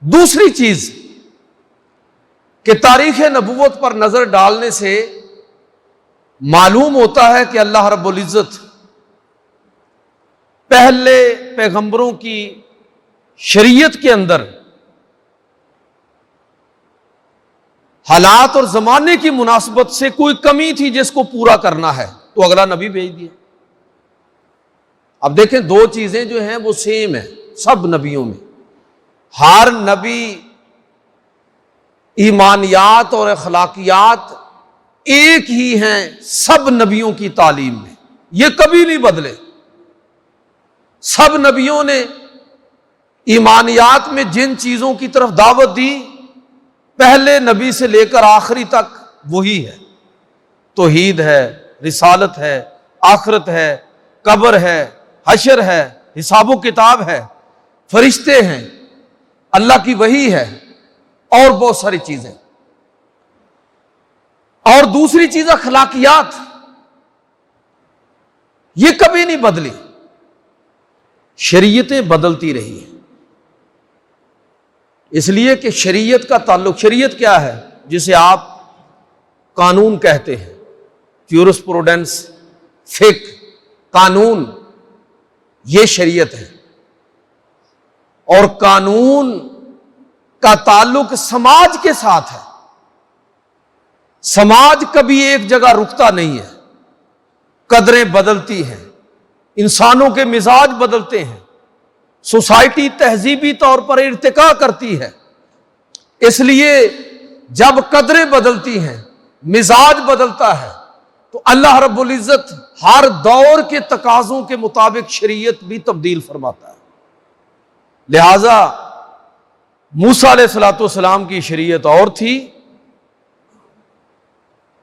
دوسری چیز کہ تاریخ نبوت پر نظر ڈالنے سے معلوم ہوتا ہے کہ اللہ رب العزت پہلے پیغمبروں کی شریعت کے اندر حالات اور زمانے کی مناسبت سے کوئی کمی تھی جس کو پورا کرنا ہے تو اگلا نبی بھیج دیا۔ اب دیکھیں دو چیزیں جو ہیں وہ سیم ہیں سب نبیوں میں، ہر نبی ایمانیات اور اخلاقیات ایک ہی ہیں سب نبیوں کی تعلیم میں، یہ کبھی نہیں بدلے۔ سب نبیوں نے ایمانیات میں جن چیزوں کی طرف دعوت دی پہلے نبی سے لے کر آخری تک وہی ہے، توحید ہے، رسالت ہے، آخرت ہے، قبر ہے، حشر ہے، حساب و کتاب ہے، فرشتے ہیں، اللہ کی وحی ہے اور بہت ساری چیزیں۔ اور دوسری چیز اخلاقیات، یہ کبھی نہیں بدلی، شریعتیں بدلتی رہی ہیں۔ اس لیے کہ شریعت کا تعلق، شریعت کیا ہے؟ جسے آپ قانون کہتے ہیں، جورسپروڈنس، فقہ، قانون، یہ شریعت ہے۔ اور قانون کا تعلق سماج کے ساتھ ہے، سماج کبھی ایک جگہ رکتا نہیں ہے، قدریں بدلتی ہیں، انسانوں کے مزاج بدلتے ہیں، سوسائٹی تہذیبی طور پر ارتقا کرتی ہے۔ اس لیے جب قدریں بدلتی ہیں، مزاج بدلتا ہے، تو اللہ رب العزت ہر دور کے تقاضوں کے مطابق شریعت بھی تبدیل فرماتا ہے۔ لہذا موسیٰ علیہ السلام کی شریعت اور تھی،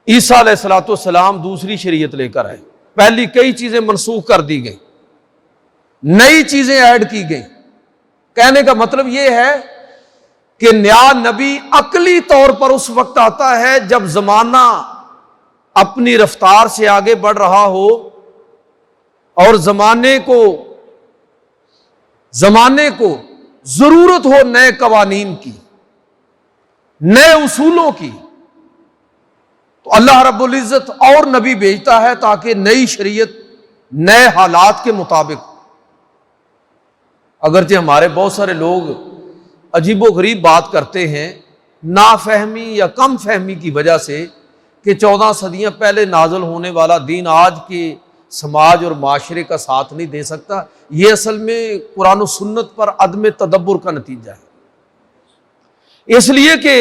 عیسیٰ علیہ السلام دوسری شریعت لے کر آئے، پہلی کئی چیزیں منسوخ کر دی گئیں، نئی چیزیں ایڈ کی گئیں۔ کہنے کا مطلب یہ ہے کہ نیا نبی عقلی طور پر اس وقت آتا ہے جب زمانہ اپنی رفتار سے آگے بڑھ رہا ہو اور زمانے کو ضرورت ہو نئے قوانین کی، نئے اصولوں کی، تو اللہ رب العزت اور نبی بھیجتا ہے تاکہ نئی شریعت نئے حالات کے مطابق۔ اگرچہ ہمارے بہت سارے لوگ عجیب و غریب بات کرتے ہیں نافہمی یا کم فہمی کی وجہ سے کہ 14 صدیاں پہلے نازل ہونے والا دین آج کے سماج اور معاشرے کا ساتھ نہیں دے سکتا۔ یہ اصل میں قرآن و سنت پر عدم تدبر کا نتیجہ ہے، اس لیے کہ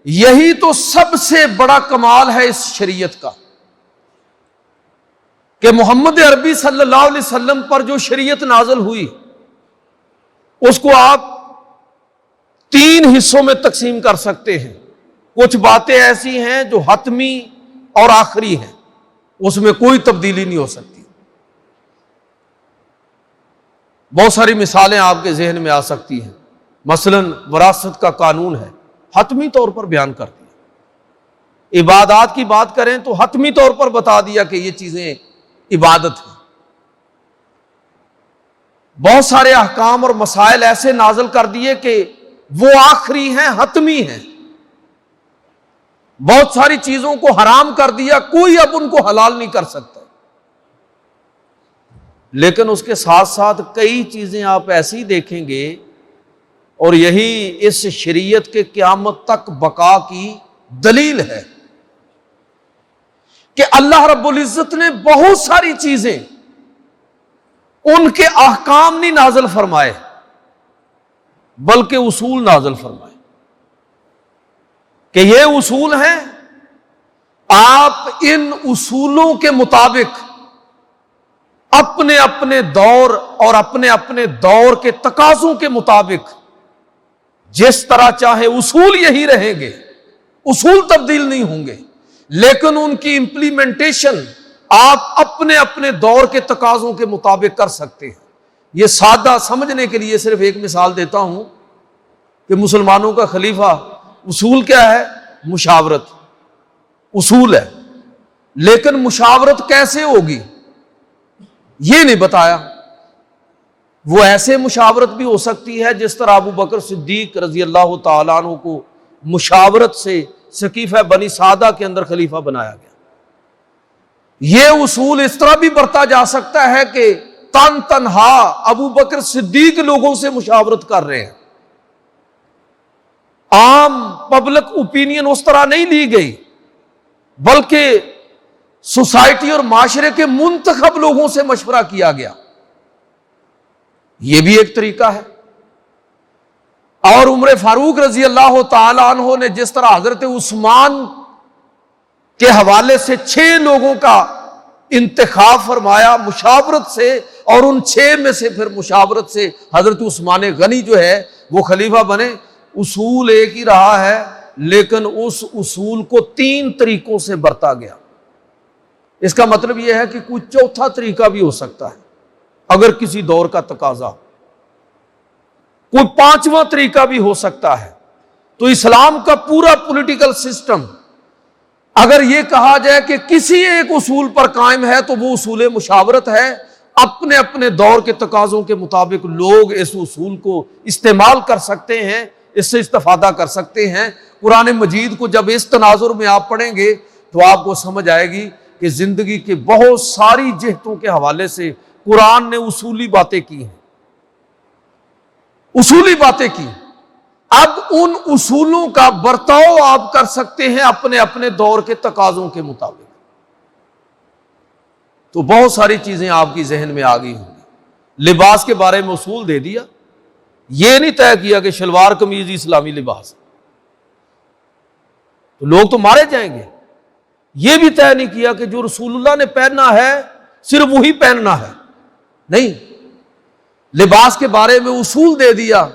یہی تو سب سے بڑا کمال ہے اس شریعت کا کہ محمد عربی صلی اللہ علیہ وسلم پر جو شریعت نازل ہوئی اس کو آپ 3 حصوں میں تقسیم کر سکتے ہیں۔ کچھ باتیں ایسی ہیں جو حتمی اور آخری ہیں، اس میں کوئی تبدیلی نہیں ہو سکتی۔ بہت ساری مثالیں آپ کے ذہن میں آ سکتی ہیں، مثلا وراثت کا قانون ہے، حتمی طور پر بیان کر دیا۔ عبادات کی بات کریں تو حتمی طور پر بتا دیا کہ یہ چیزیں عبادت ہیں۔ بہت سارے احکام اور مسائل ایسے نازل کر دیے کہ وہ آخری ہیں، حتمی ہیں۔ بہت ساری چیزوں کو حرام کر دیا، کوئی اب ان کو حلال نہیں کر سکتا۔ لیکن اس کے ساتھ ساتھ کئی چیزیں آپ ایسی دیکھیں گے، اور یہی اس شریعت کے قیامت تک بقا کی دلیل ہے کہ اللہ رب العزت نے بہت ساری چیزیں ان کے احکام نہیں نازل فرمائے بلکہ اصول نازل فرمائے کہ یہ اصول ہیں، آپ ان اصولوں کے مطابق اپنے اپنے دور اور اپنے اپنے دور کے تقاضوں کے مطابق جس طرح چاہے اصول یہی رہیں گے، اصول تبدیل نہیں ہوں گے، لیکن ان کی امپلیمنٹیشن آپ اپنے اپنے دور کے تقاضوں کے مطابق کر سکتے ہیں۔ یہ سادہ سمجھنے کے لیے صرف ایک مثال دیتا ہوں کہ مسلمانوں کا خلیفہ اصول کیا ہے؟ مشاورت اصول ہے، لیکن مشاورت کیسے ہوگی یہ نہیں بتایا۔ وہ ایسے مشاورت بھی ہو سکتی ہے جس طرح ابو بکر صدیق رضی اللہ تعالیٰ عنہ کو مشاورت سے سقیفہ بنی سعدہ کے اندر خلیفہ بنایا گیا۔ یہ اصول اس طرح بھی برتا جا سکتا ہے کہ تنہا ابو بکر صدیق لوگوں سے مشاورت کر رہے ہیں، عام پبلک اوپینین اس طرح نہیں لی گئی، بلکہ سوسائٹی اور معاشرے کے منتخب لوگوں سے مشورہ کیا گیا۔ یہ بھی ایک طریقہ ہے۔ اور عمر فاروق رضی اللہ تعالی عنہ نے جس طرح حضرت عثمان کے حوالے سے 6 لوگوں کا انتخاب فرمایا مشاورت سے، اور ان 6 میں سے پھر مشاورت سے حضرت عثمان غنی جو ہے وہ خلیفہ بنے، اصول ایک ہی رہا ہے، لیکن اس اصول کو 3 طریقوں سے برتا گیا۔ اس کا مطلب یہ ہے کہ کوئی چوتھا طریقہ بھی ہو سکتا ہے اگر کسی دور کا تقاضا، کوئی 5واں طریقہ بھی ہو سکتا ہے۔ تو اسلام کا پورا پولیٹیکل سسٹم اگر یہ کہا جائے کہ کسی ایک اصول پر قائم ہے تو وہ اصول مشاورت ہے۔ اپنے اپنے دور کے تقاضوں کے مطابق لوگ اس اصول کو استعمال کر سکتے ہیں، اس سے استفادہ کر سکتے ہیں۔ قرآن مجید کو جب اس تناظر میں آپ پڑھیں گے تو آپ کو سمجھ آئے گی کہ زندگی کے بہت ساری جہتوں کے حوالے سے قرآن نے اصولی باتیں کی ہیں، اصولی باتیں کی۔ اب ان اصولوں کا برتاؤ آپ کر سکتے ہیں اپنے اپنے دور کے تقاضوں کے مطابق۔ تو بہت ساری چیزیں آپ کی ذہن میں آ گئی ہوں گی۔ لباس کے بارے میں اصول دے دیا، یہ نہیں طے کیا کہ شلوار قمیض ہی اسلامی لباس ہے، تو لوگ تو مارے جائیں گے۔ یہ بھی طے نہیں کیا کہ جو رسول اللہ نے پہننا ہے صرف وہی پہننا ہے، نہیں۔ لباس کے بارے میں اصول دے دیا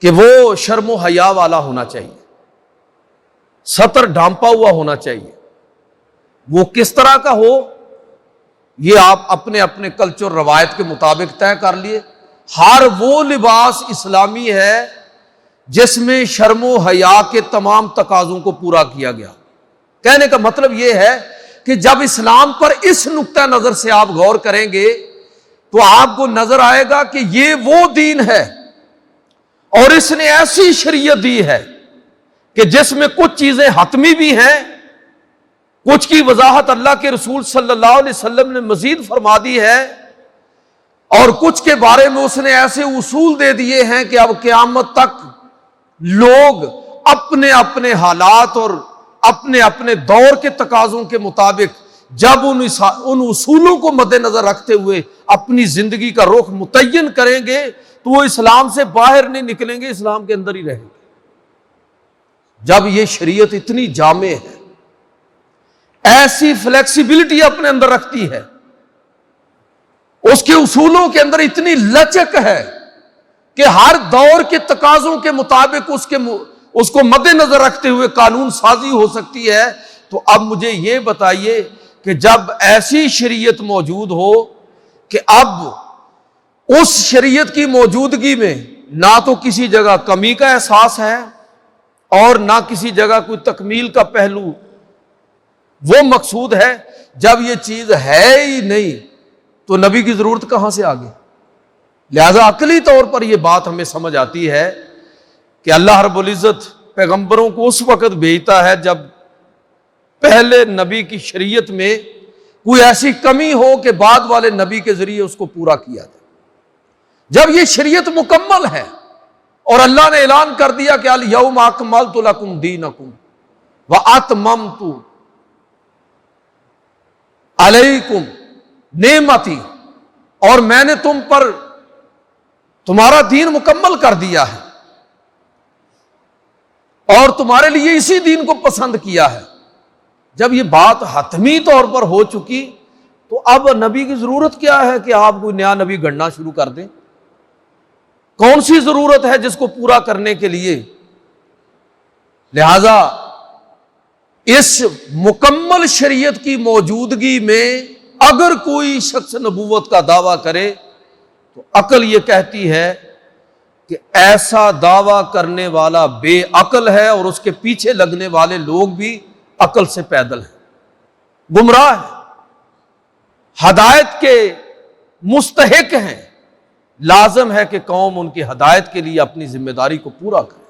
کہ وہ شرم و حیا والا ہونا چاہیے، ستر ڈھانپا ہوا ہونا چاہیے۔ وہ کس طرح کا ہو یہ آپ اپنے اپنے کلچر روایت کے مطابق طے کر لیے۔ ہر وہ لباس اسلامی ہے جس میں شرم و حیا کے تمام تقاضوں کو پورا کیا گیا۔ کہنے کا مطلب یہ ہے کہ جب اسلام پر اس نقطہ نظر سے آپ غور کریں گے تو آپ کو نظر آئے گا کہ یہ وہ دین ہے اور اس نے ایسی شریعت دی ہے کہ جس میں کچھ چیزیں حتمی بھی ہیں، کچھ کی وضاحت اللہ کے رسول صلی اللہ علیہ وسلم نے مزید فرما دی ہے، اور کچھ کے بارے میں اس نے ایسے اصول دے دیے ہیں کہ اب قیامت تک لوگ اپنے اپنے حالات اور اپنے اپنے دور کے تقاضوں کے مطابق جب ان اصولوں کو مد نظر رکھتے ہوئے اپنی زندگی کا رخ متعین کریں گے تو وہ اسلام سے باہر نہیں نکلیں گے، اسلام کے اندر ہی رہیں گے۔ جب یہ شریعت اتنی جامع ہے، ایسی فلیکسیبلٹی اپنے اندر رکھتی ہے، اس کے اصولوں کے اندر اتنی لچک ہے کہ ہر دور کے تقاضوں کے مطابق اس کو مد نظر رکھتے ہوئے قانون سازی ہو سکتی ہے، تو اب مجھے یہ بتائیے کہ جب ایسی شریعت موجود ہو کہ اب اس شریعت کی موجودگی میں نہ تو کسی جگہ کمی کا احساس ہے اور نہ کسی جگہ کوئی تکمیل کا پہلو وہ مقصود ہے، جب یہ چیز ہے ہی نہیں تو نبی کی ضرورت کہاں سے آگے؟ لہذا عقلی طور پر یہ بات ہمیں سمجھ آتی ہے کہ اللہ رب العزت پیغمبروں کو اس وقت بھیجتا ہے جب پہلے نبی کی شریعت میں کوئی ایسی کمی ہو کہ بعد والے نبی کے ذریعے اس کو پورا کیا جائے۔ جب یہ شریعت مکمل ہے اور اللہ نے اعلان کر دیا کہ الیوم اکملت لکم دینکم واتممت علیکم نعمتی، اور میں نے تم پر تمہارا دین مکمل کر دیا ہے اور تمہارے لیے اسی دین کو پسند کیا ہے۔ جب یہ بات حتمی طور پر ہو چکی تو اب نبی کی ضرورت کیا ہے کہ آپ کوئی نیا نبی گھڑنا شروع کر دیں؟ کون سی ضرورت ہے جس کو پورا کرنے کے لیے؟ لہذا اس مکمل شریعت کی موجودگی میں اگر کوئی شخص نبوت کا دعویٰ کرے تو عقل یہ کہتی ہے کہ ایسا دعویٰ کرنے والا بے عقل ہے اور اس کے پیچھے لگنے والے لوگ بھی عقل سے پیدل ہیں، گمراہ ہیں، ہدایت کے مستحق ہیں، لازم ہے کہ قوم ان کی ہدایت کے لیے اپنی ذمہ داری کو پورا کرے۔